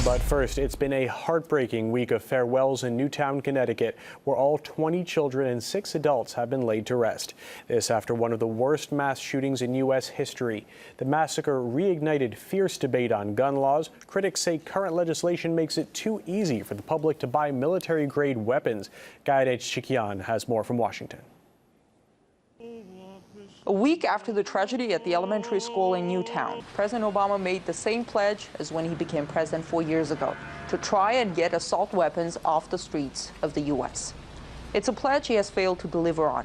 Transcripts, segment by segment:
But first, it's been a heartbreaking week of farewells in Newtown, Connecticut, where all 20 children and 6 adults have been laid to rest. This after one of the worst mass shootings in U.S. history. The massacre reignited fierce debate on gun laws. Critics say current legislation makes it too easy for the public to buy military-grade weapons. Gayane has more from Washington. A week after the tragedy at the elementary school in Newtown, President Obama made the same pledge as when he became president 4 years ago, to try and get assault weapons off the streets of the U.S. It's a pledge he has failed to deliver on.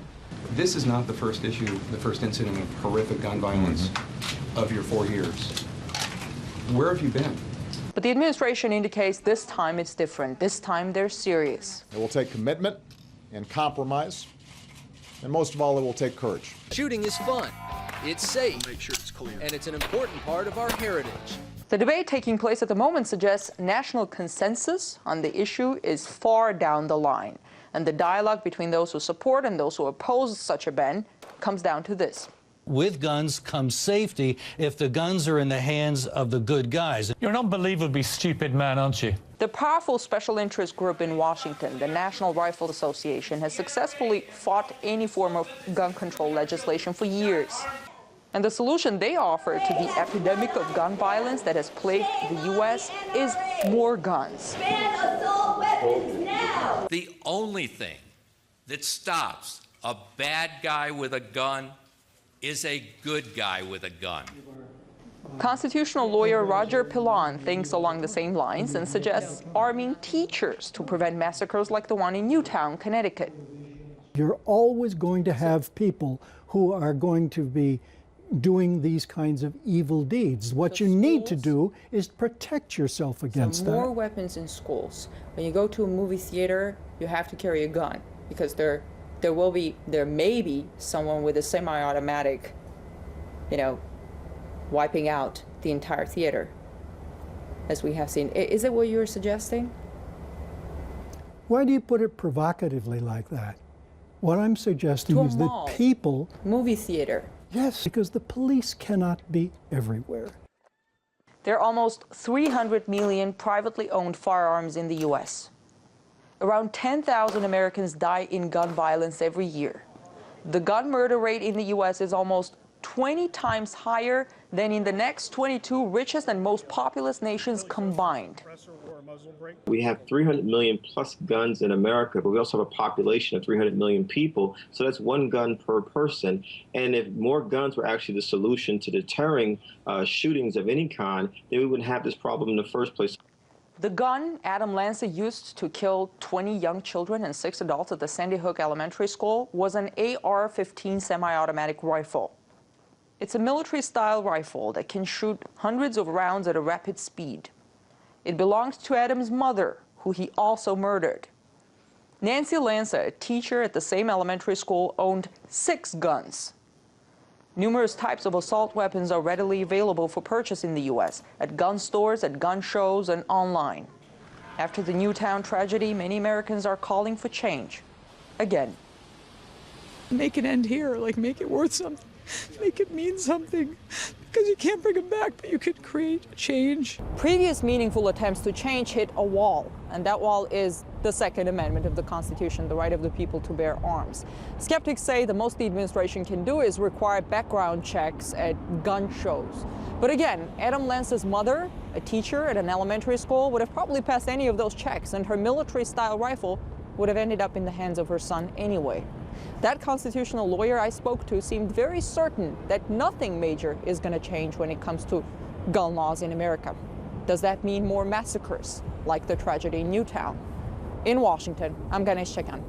This is not the first issue, the first incident of horrific gun violence of your 4 years. Where have you been? But the administration indicates this time it's different. This time they're serious. It will take commitment and compromise. And most of all, it will take courage. Shooting is fun, it's safe, and it's an important part of our heritage. The debate taking place at the moment suggests national consensus on the issue is far down the line. And the dialogue between those who support and those who oppose such a ban comes down to this. With guns comes safety if the guns are in the hands of the good guys. You're an unbelievably stupid man, aren't you? The powerful special interest group in Washington, the National Rifle Association, has successfully fought any form of gun control legislation for years. And the solution they offer to the epidemic of gun violence that has plagued the U.S. is more guns. Ban assault weapons now! The only thing that stops a bad guy with a gun is a good guy with a gun. Constitutional lawyer Roger Pilon thinks along the same lines and suggests arming teachers to prevent massacres like the one in Newtown, Connecticut. You're always going to have people who are going to be doing these kinds of evil deeds. What you need to do is protect yourself against that. More weapons in schools. When you go to a movie theater, you have to carry a gun because there may be someone with a semi-automatic, wiping out the entire theater, as we have seen. Is it what you're suggesting? Why do you put it provocatively like that? What I'm suggesting is that people... Movie theater. Yes, because the police cannot be everywhere. There are almost 300 million privately owned firearms in the U.S. Around 10,000 Americans die in gun violence every year. The gun murder rate in the U.S. is almost 20 times higher than in the next 22 richest and most populous nations combined. We have 300 million plus guns in America, but we also have a population of 300 million people, so that's 1 gun per person. And if more guns were actually the solution to deterring shootings of any kind, then we wouldn't have this problem in the first place. The gun Adam Lanza used to kill 20 young children and 6 adults at the Sandy Hook Elementary School was an AR-15 semi-automatic rifle. It's a military-style rifle that can shoot hundreds of rounds at a rapid speed. It belonged to Adam's mother, who he also murdered. Nancy Lanza, a teacher at the same elementary school, owned 6 guns. Numerous types of assault weapons are readily available for purchase in the U.S. at gun stores, at gun shows, and online. After the Newtown tragedy, many Americans are calling for change. Again. Make an end here, make it worth something. Make it mean something. Because you can't bring them back, but you could create change. Previous meaningful attempts to change hit a wall, and that wall is the Second Amendment of the Constitution, the right of the people to bear arms. Skeptics say the most the administration can do is require background checks at gun shows. But again, Adam Lanza's mother, a teacher at an elementary school, would have probably passed any of those checks, and her military-style rifle would have ended up in the hands of her son anyway. That constitutional lawyer I spoke to seemed very certain that nothing major is going to change when it comes to gun laws in America. Does that mean more massacres, like the tragedy in Newtown? In Washington, I'm Gayane.